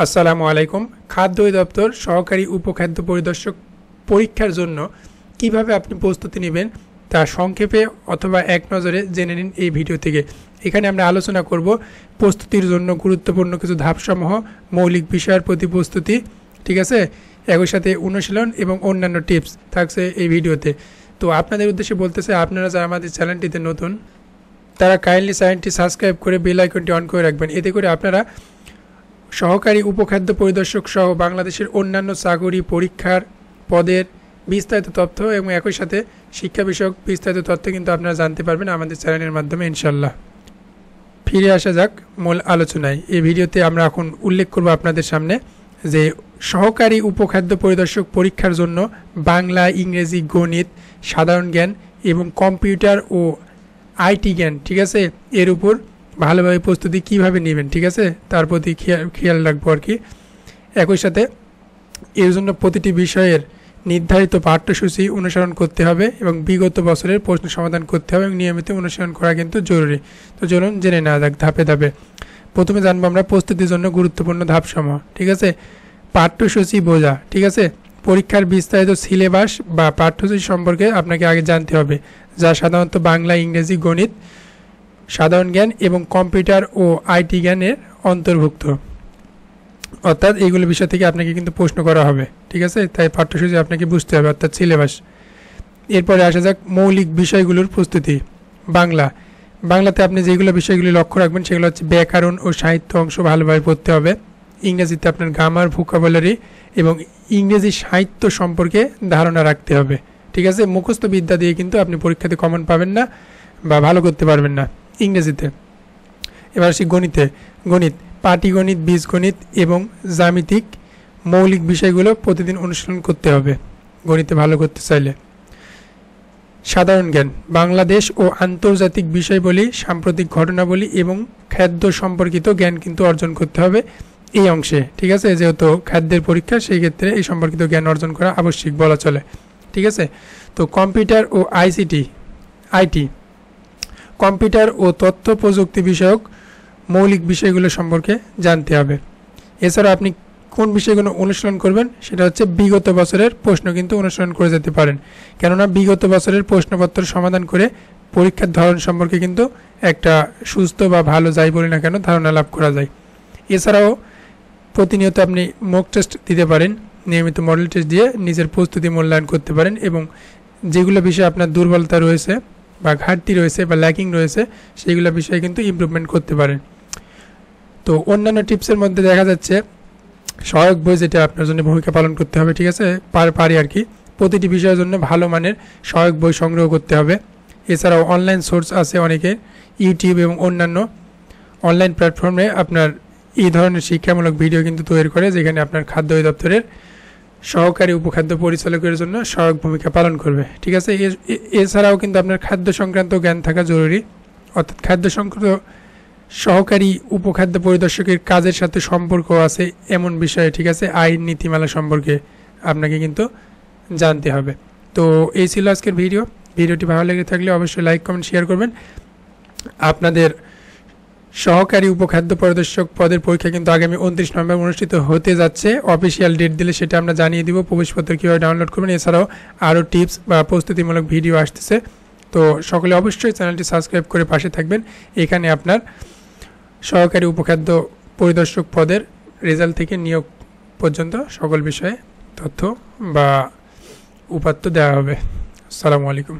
আসসালামু আলাইকুম। খাদ্য অধিদপ্তর সহকারী উপখাদ্য পরিদর্শক পরীক্ষার জন্য কিভাবে আপনি প্রস্তুতি নেবেন তা সংক্ষেপে অথবা এক নজরে জেনে নিন এই ভিডিও থেকে। এখানে আমরা আলোচনা করব প্রস্তুতির জন্য গুরুত্বপূর্ণ কিছু ধাপসমূহ, মৌলিক বিষয়ের প্রতি প্রস্তুতি, ঠিক আছে, একই সাথে অনুশীলন এবং অন্যান্য টিপস থাকছে এই ভিডিওতে। তো আপনাদের উদ্দেশ্যে বলতেছে, আপনারা যারা আমাদের চ্যানেলটিতে নতুন তারা কাইন্ডলি চ্যানেলটি সাবস্ক্রাইব করে বেল আইকনটি অন করে রাখবেন। এতে করে আপনারা সহকারী উপখাদ্য পরিদর্শক সহ বাংলাদেশের অন্যান্য চাকরি পরীক্ষার পদের বিস্তারিত তথ্য এবং একই সাথে শিক্ষা বিষয়ক বিস্তারিত তথ্য কিন্তু আপনারা জানতে পারবেন আমাদের চ্যানেলের মাধ্যমে ইনশাল্লাহ। ফিরে আসা যাক মূল আলোচনায়। এই ভিডিওতে আমরা এখন উল্লেখ করব আপনাদের সামনে যে সহকারী উপখাদ্য পরিদর্শক পরীক্ষার জন্য বাংলা, ইংরেজি, গণিত, সাধারণ জ্ঞান এবং কম্পিউটার ও আইটি জ্ঞান, ঠিক আছে, এর উপর ভালোভাবে প্রস্তুতি কিভাবে নেবেন, ঠিক আছে, তার প্রতি খেয়াল রাখবো আর কি। একই সাথে এর জন্য প্রতিটি বিষয়ের নির্ধারিত পাঠ্যসূচি অনুসরণ করতে হবে এবং বিগত বছরের প্রশ্ন সমাধান করতে হবে এবং নিয়মিত অনুসরণ করা কিন্তু জরুরি। তো চলুন জেনে নেওয়া যাক ধাপে ধাপে। প্রথমে জানবো আমরা প্রস্তুতির জন্য গুরুত্বপূর্ণ ধাপসমূহ, ঠিক আছে। পাঠ্যসূচি বোঝা, ঠিক আছে। পরীক্ষার বিস্তারিত সিলেবাস বা পাঠ্যসূচি সম্পর্কে আপনাকে আগে জানতে হবে, যা সাধারণত বাংলা, ইংরেজি, গণিত, সাধারণ জ্ঞান এবং কম্পিউটার ও আইটি জ্ঞানের অন্তর্ভুক্ত। অর্থাৎ এইগুলো বিষয় থেকে আপনাকে কিন্তু প্রশ্ন করা হবে, ঠিক আছে। তাই পাঠ্যসূচি আপনাকে বুঝতে হবে, অর্থাৎ সিলেবাস। এরপরে আসা যাক মৌলিক বিষয়গুলোর প্রস্তুতি। বাংলাতে আপনি যেগুলো বিষয়গুলি লক্ষ্য রাখবেন সেগুলো হচ্ছে ব্যাকরণ ও সাহিত্য অংশ ভালোভাবে পড়তে হবে। ইংরেজিতে আপনার গ্রামার, ভোকাবুলারি এবং ইংরেজি সাহিত্য সম্পর্কে ধারণা রাখতে হবে, ঠিক আছে। মুখস্থ বিদ্যা দিয়ে কিন্তু আপনি পরীক্ষাতে কমন পাবেন না বা ভালো করতে পারবেন না ইংরেজিতে। এবার আসি গণিত, পাটিগণিত, বীজগণিত এবং জ্যামিতিক মৌলিক বিষয়গুলো প্রতিদিন অনুশীলন করতে হবে গণিতে ভালো করতে চাইলে। সাধারণ জ্ঞান, বাংলাদেশ ও আন্তর্জাতিক বিষয়বলি, সাম্প্রতিক ঘটনাবলী এবং খাদ্য সম্পর্কিত জ্ঞান কিন্তু অর্জন করতে হবে এই অংশে, ঠিক আছে। যেহেতু খাদ্যের পরীক্ষা, সেই ক্ষেত্রে এই সম্পর্কিত জ্ঞান অর্জন করা আবশ্যিক বলা চলে, ঠিক আছে। তো কম্পিউটার ও আইটি, কম্পিউটার ও তথ্য প্রযুক্তি বিষয়ক মৌলিক বিষয়গুলো সম্পর্কে জানতে হবে। এছাড়া আপনি কোন বিষয়গুলো অনুশীলন করবেন সেটা হচ্ছে বিগত বছরের প্রশ্ন কিন্তু অনুসরণ করে যেতে পারেন, কেননা বিগত বছরের প্রশ্নপত্র সমাধান করে পরীক্ষার ধরন সম্পর্কে কিন্তু একটা সুস্থ বা ভালো যাই বলি না কেন ধারণা লাভ করা যায়। এছাড়াও প্রতিনিয়ত আপনি মক টেস্ট দিতে পারেন, নিয়মিত মডেল টেস্ট দিয়ে নিজের প্রস্তুতি মূল্যায়ন করতে পারেন এবং যেগুলো বিষয়ে আপনার দুর্বলতা রয়েছে বা ঘাটতি রয়েছে বা ল্যাকিং রয়েছে সেইগুলো বিষয়ে কিন্তু ইমপ্রুভমেন্ট করতে পারেন। তো অন্যান্য টিপসের মধ্যে দেখা যাচ্ছে সহায়ক বই, যেটা আপনার জন্য ভূমিকা পালন করতে হবে, ঠিক আছে, পারি আর কি। প্রতিটি বিষয়ের জন্য ভালো মানের সহায়ক বই সংগ্রহ করতে হবে। এছাড়াও অনলাইন সোর্স আছে অনেকে, ইউটিউব এবং অন্যান্য অনলাইন প্ল্যাটফর্মে আপনার এই ধরনের শিক্ষামূলক ভিডিও কিন্তু তৈরি করে, যেখানে আপনার খাদ্য অধিদপ্তরের সহকারী উপখাদ্য পরিচালকের জন্য সহায়ক ভূমিকা পালন করবে, ঠিক আছে। এছাড়াও কিন্তু আপনার খাদ্য সংক্রান্ত জ্ঞান থাকা জরুরি, অর্থাৎ খাদ্য সংক্রান্ত সহকারী উপখাদ্য পরিদর্শকের কাজের সাথে সম্পর্ক আছে এমন বিষয়ে, ঠিক আছে, আইন নীতিমালা সম্পর্কে আপনাকে কিন্তু জানতে হবে। তো এই ছিল আজকের ভিডিওটি ভালো লেগে থাকলে অবশ্যই লাইক, কমেন্ট, শেয়ার করবেন। আপনাদের সহকারী উপখাদ্য পরিদর্শক পদের পরীক্ষা কিন্তু আগামী 29 নভেম্বর অনুষ্ঠিত হতে যাচ্ছে। অফিসিয়াল ডেট দিলে সেটা আমরা জানিয়ে দিব, প্রবেশপত্র কীভাবে ডাউনলোড করবেন। এছাড়াও আরও টিপস বা প্রস্তুতিমূলক ভিডিও আসতেছে। তো সকলে অবশ্যই চ্যানেলটি সাবস্ক্রাইব করে পাশে থাকবেন। এখানে আপনার সহকারী উপখাদ্য পরিদর্শক পদের রেজাল্ট থেকে নিয়োগ পর্যন্ত সকল বিষয়ে তথ্য বা উপাত্ত দেওয়া হবে। আসসালামু আলাইকুম।